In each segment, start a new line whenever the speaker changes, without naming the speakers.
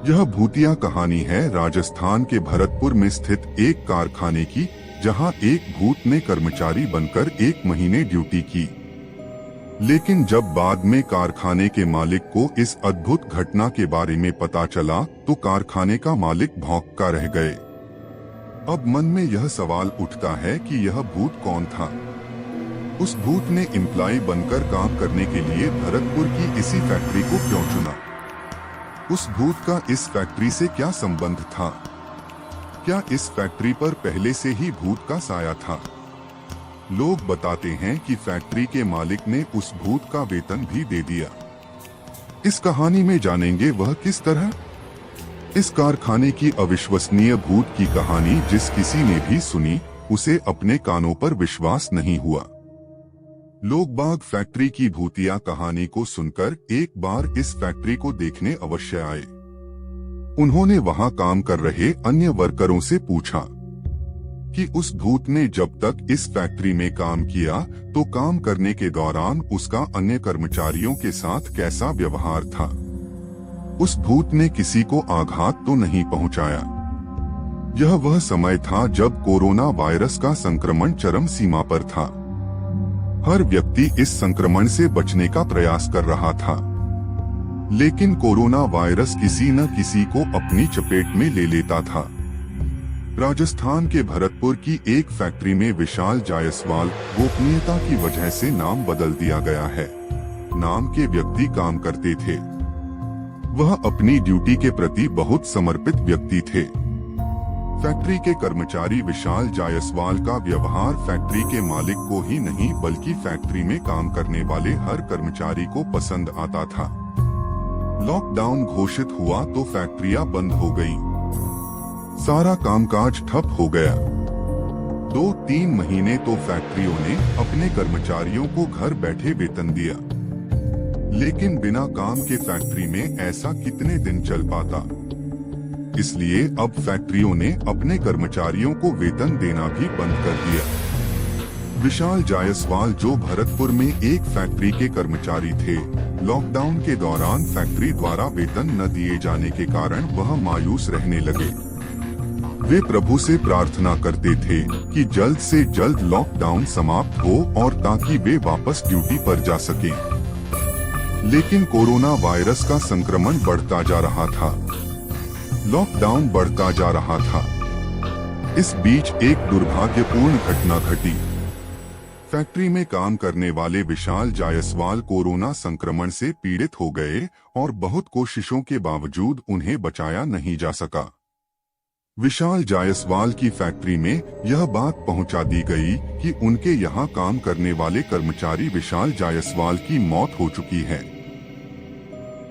यह भूतिया कहानी है राजस्थान के भरतपुर में स्थित एक कारखाने की, जहां एक भूत ने कर्मचारी बनकर 1 महीने ड्यूटी की। लेकिन जब बाद में कारखाने के मालिक को इस अद्भुत घटना के बारे में पता चला तो कारखाने का मालिक भौंका रह गए। अब मन में यह सवाल उठता है कि यह भूत कौन था। उस भूत ने एम्प्लॉय बनकर काम करने के लिए भरतपुर की इसी फैक्ट्री को क्यों चुना? उस भूत का इस फैक्ट्री से क्या संबंध था? क्या इस फैक्ट्री पर पहले से ही भूत का साया था? लोग बताते हैं कि फैक्ट्री के मालिक ने उस भूत का वेतन भी दे दिया। इस कहानी में जानेंगे वह किस तरह। इस कारखाने की अविश्वसनीय भूत की कहानी जिस किसी ने भी सुनी उसे अपने कानों पर विश्वास नहीं हुआ। लोग बाग फैक्ट्री की भूतिया कहानी को सुनकर एक बार इस फैक्ट्री को देखने अवश्य आए। उन्होंने वहां काम कर रहे अन्य वर्करों से पूछा कि उस भूत ने जब तक इस फैक्ट्री में काम किया तो काम करने के दौरान उसका अन्य कर्मचारियों के साथ कैसा व्यवहार था। उस भूत ने किसी को आघात तो नहीं पहुंचाया। यह वह समय था जब कोरोना वायरस का संक्रमण चरम सीमा पर था। हर व्यक्ति इस संक्रमण से बचने का प्रयास कर रहा था, लेकिन कोरोना वायरस किसी न किसी को अपनी चपेट में ले लेता था। राजस्थान के भरतपुर की एक फैक्ट्री में विशाल जायसवाल गोपनीयता की वजह से नाम बदल दिया गया है। नाम के व्यक्ति काम करते थे। वह अपनी ड्यूटी के प्रति बहुत समर्पित व्यक्ति थे। फैक्ट्री के कर्मचारी विशाल जायसवाल का व्यवहार फैक्ट्री के मालिक को ही नहीं बल्कि फैक्ट्री में काम करने वाले हर कर्मचारी को पसंद आता था। लॉकडाउन घोषित हुआ तो फैक्ट्रियां बंद हो गईं। सारा कामकाज ठप हो गया। 2-3 महीने तो फैक्ट्रियों ने अपने कर्मचारियों को घर बैठे वेतन दिया, लेकिन बिना काम के फैक्ट्री में ऐसा कितने दिन चल पाता। इसलिए अब फैक्ट्रियों ने अपने कर्मचारियों को वेतन देना भी बंद कर दिया। विशाल जायसवाल जो भरतपुर में एक फैक्ट्री के कर्मचारी थे, लॉकडाउन के दौरान फैक्ट्री द्वारा वेतन न दिए जाने के कारण वह मायूस रहने लगे। वे प्रभु से प्रार्थना करते थे कि जल्द से जल्द लॉकडाउन समाप्त हो और ताकि वे वापस ड्यूटी पर जा सकें। लेकिन कोरोना वायरस का संक्रमण बढ़ता जा रहा था। लॉकडाउन बढ़ता जा रहा था। इस बीच एक दुर्भाग्यपूर्ण घटना घटी। फैक्ट्री में काम करने वाले विशाल जायसवाल कोरोना संक्रमण से पीड़ित हो गए और बहुत कोशिशों के बावजूद उन्हें बचाया नहीं जा सका। विशाल जायसवाल की फैक्ट्री में यह बात पहुंचा दी गई कि उनके यहां काम करने वाले कर्मचारी विशाल जायसवाल की मौत हो चुकी है।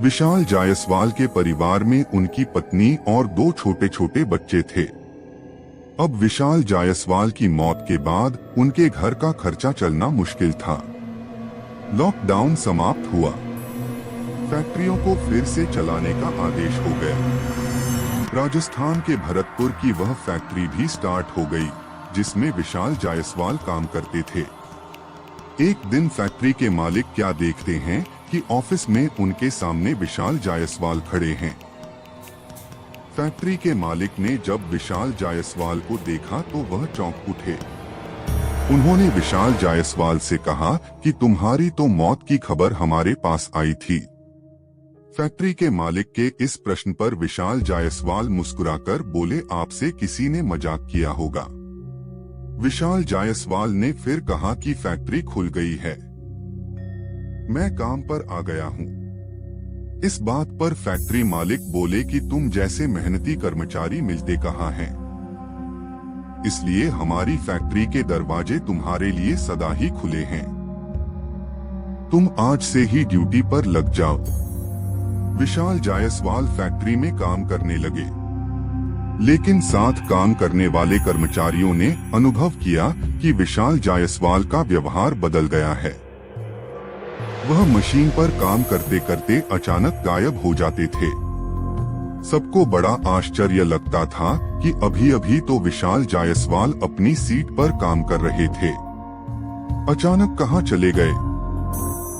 विशाल जायसवाल के परिवार में उनकी पत्नी और 2 छोटे छोटे बच्चे थे। अब विशाल जायसवाल की मौत के बाद उनके घर का खर्चा चलना मुश्किल था। लॉकडाउन समाप्त हुआ। फैक्ट्रियों को फिर से चलाने का आदेश हो गया। राजस्थान के भरतपुर की वह फैक्ट्री भी स्टार्ट हो गई जिसमें विशाल जायसवाल काम करते थे। एक दिन फैक्ट्री के मालिक क्या देखते हैं कि ऑफिस में उनके सामने विशाल जायसवाल खड़े हैं। फैक्ट्री के मालिक ने जब विशाल जायसवाल को देखा तो वह चौंक उठे। उन्होंने विशाल जायसवाल से कहा कि तुम्हारी तो मौत की खबर हमारे पास आई थी। फैक्ट्री के मालिक के इस प्रश्न पर विशाल जायसवाल मुस्कुराकर बोले, आपसे किसी ने मजाक किया होगा। विशाल जायसवाल ने फिर कहा कि फैक्ट्री खुल गई है, मैं काम पर आ गया हूँ। इस बात पर फैक्ट्री मालिक बोले कि तुम जैसे मेहनती कर्मचारी मिलते कहाँ हैं, इसलिए हमारी फैक्ट्री के दरवाजे तुम्हारे लिए सदा ही खुले हैं। तुम आज से ही ड्यूटी पर लग जाओ। विशाल जायसवाल फैक्ट्री में काम करने लगे, लेकिन साथ काम करने वाले कर्मचारियों ने अनुभव किया कि विशाल जायसवाल का व्यवहार बदल गया है। वह मशीन पर काम करते करते अचानक गायब हो जाते थे। सबको बड़ा आश्चर्य लगता था कि अभी अभी तो विशाल जायसवाल अपनी सीट पर काम कर रहे थे, अचानक कहां चले गए।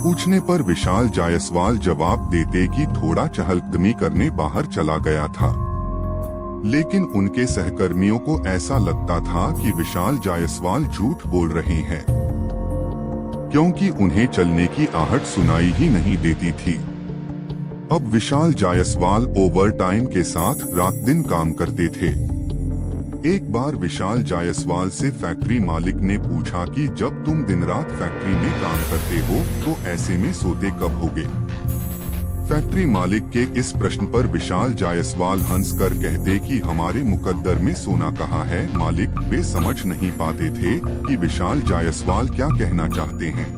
पूछने पर विशाल जायसवाल जवाब देते कि थोड़ा चहलकदमी करने बाहर चला गया था। लेकिन उनके सहकर्मियों को ऐसा लगता था कि विशाल जायसवाल झूठ बोल रहे हैं, क्योंकि उन्हें चलने की आहट सुनाई ही नहीं देती थी। अब विशाल जायसवाल ओवरटाइम के साथ रात दिन काम करते थे। एक बार विशाल जायसवाल से फैक्ट्री मालिक ने पूछा कि जब तुम दिन रात फैक्ट्री में काम करते हो तो ऐसे में सोते कब होगे? फैक्ट्री मालिक के इस प्रश्न पर विशाल जायसवाल हंसकर कहते कि हमारे मुकद्दर में सोना कहाँ है मालिक। वे समझ नहीं पाते थे कि विशाल जायसवाल क्या कहना चाहते हैं।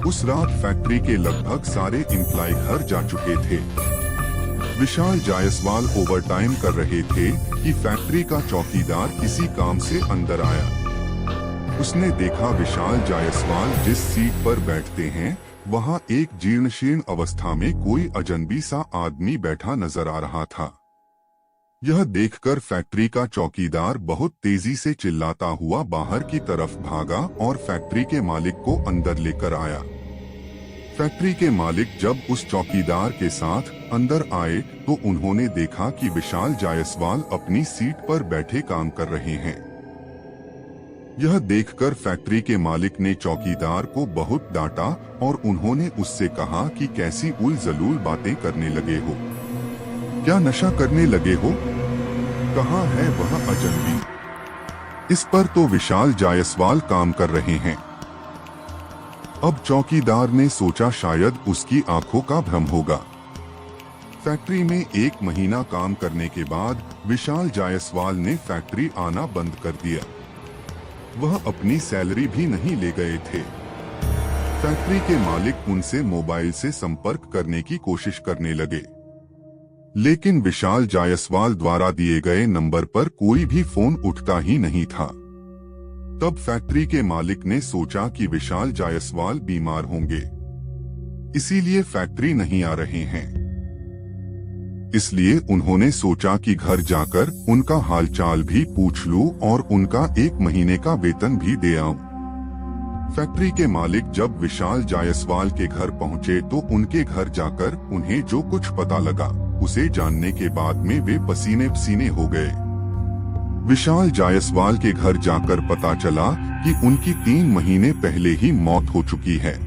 उस रात फैक्ट्री के लगभग सारे एम्प्लॉय घर जा चुके थे। विशाल जायसवाल ओवरटाइम कर रहे थे कि फैक्ट्री का चौकीदार किसी काम से अंदर आया। उसने देखा विशाल जायसवाल जिस सीट पर बैठते हैं वहां एक जीर्णशीर्ण अवस्था में कोई अजनबी सा आदमी बैठा नजर आ रहा था। यह देखकर फैक्ट्री का चौकीदार बहुत तेजी से चिल्लाता हुआ बाहर की तरफ भागा और फैक्ट्री के मालिक को अंदर लेकर आया। फैक्ट्री के मालिक जब उस चौकीदार के साथ अंदर आए तो उन्होंने देखा कि विशाल जायसवाल अपनी सीट पर बैठे काम कर रहे हैं। यह देखकर फैक्ट्री के मालिक ने चौकीदार को बहुत डांटा और उन्होंने उससे कहा कि कैसी उल जलूल बातें करने लगे हो, क्या नशा करने लगे हो, कहाँ है वह अजनबी? इस पर तो विशाल जायसवाल काम कर रहे हैं। अब चौकीदार ने सोचा शायद उसकी आंखों का भ्रम होगा। फैक्ट्री में 1 महीना काम करने के बाद विशाल जायसवाल ने फैक्ट्री आना बंद कर दिया। वह अपनी सैलरी भी नहीं ले गए थे। फैक्ट्री के मालिक उनसे मोबाइल से संपर्क करने की कोशिश करने लगे, लेकिन विशाल जायसवाल द्वारा दिए गए नंबर पर कोई भी फोन उठता ही नहीं था। तब फैक्ट्री के मालिक ने सोचा कि विशाल जायसवाल बीमार होंगे, इसीलिए फैक्ट्री नहीं आ रहे हैं। इसलिए उन्होंने सोचा कि घर जाकर उनका हालचाल भी पूछ लूं और उनका 1 महीने का वेतन भी दे आऊं। फैक्ट्री के मालिक जब विशाल जायसवाल के घर पहुंचे तो उनके घर जाकर उन्हें जो कुछ पता लगा उसे जानने के बाद में वे पसीने पसीने हो गए। विशाल जायसवाल के घर जाकर पता चला कि उनकी 3 महीने पहले ही मौत हो चुकी है।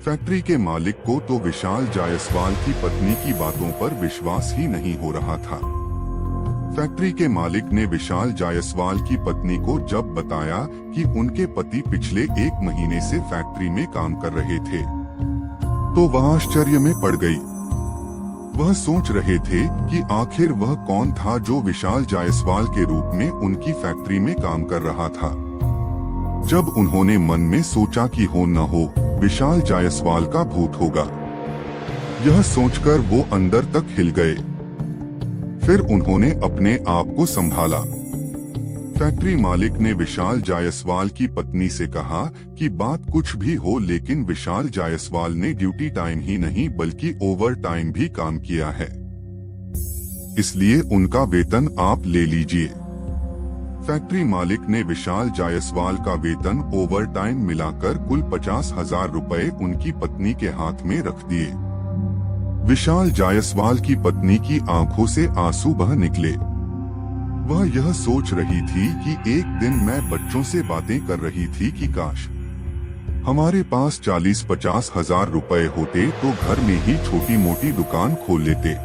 फैक्ट्री के मालिक को तो विशाल जायसवाल की पत्नी की बातों पर विश्वास ही नहीं हो रहा था। फैक्ट्री के मालिक ने विशाल जायसवाल की पत्नी को जब बताया कि उनके पति पिछले 1 महीने से फैक्ट्री में काम कर रहे थे तो वह आश्चर्य में पड़ गई। वह सोच रहे थे कि आखिर वह कौन था जो विशाल जायसवाल के रूप में उनकी फैक्ट्री में काम कर रहा था। जब उन्होंने मन में सोचा कि हो न हो विशाल जायसवाल का भूत होगा, यह सोचकर वो अंदर तक हिल गए। फिर उन्होंने अपने आप को संभाला। फैक्ट्री मालिक ने विशाल जायसवाल की पत्नी से कहा कि बात कुछ भी हो लेकिन विशाल जायसवाल ने ड्यूटी टाइम ही नहीं बल्कि ओवर टाइम भी काम किया है, इसलिए उनका वेतन आप ले लीजिए। फैक्ट्री मालिक ने विशाल जायसवाल का वेतन ओवर टाइम मिलाकर कुल 50,000 रुपए उनकी पत्नी के हाथ में रख दिए। विशाल जायसवाल की पत्नी की आंखों से आंसू बह निकले। वह यह सोच रही थी कि एक दिन मैं बच्चों से बातें कर रही थी कि काश हमारे पास 40-50 हजार रुपए होते तो घर में ही छोटी मोटी दुकान खोल लेते।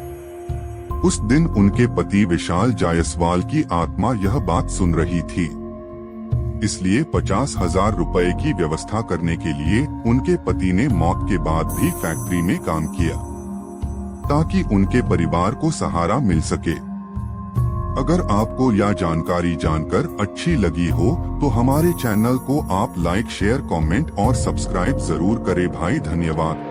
उस दिन उनके पति विशाल जायसवाल की आत्मा यह बात सुन रही थी, इसलिए 50,000 रुपए की व्यवस्था करने के लिए उनके पति ने मौत के बाद भी फैक्ट्री में काम किया ताकि उनके परिवार को सहारा मिल सके। अगर आपको यह जानकारी जानकर अच्छी लगी हो तो हमारे चैनल को आप लाइक, शेयर, कमेंट और सब्सक्राइब जरूर करें भाई। धन्यवाद।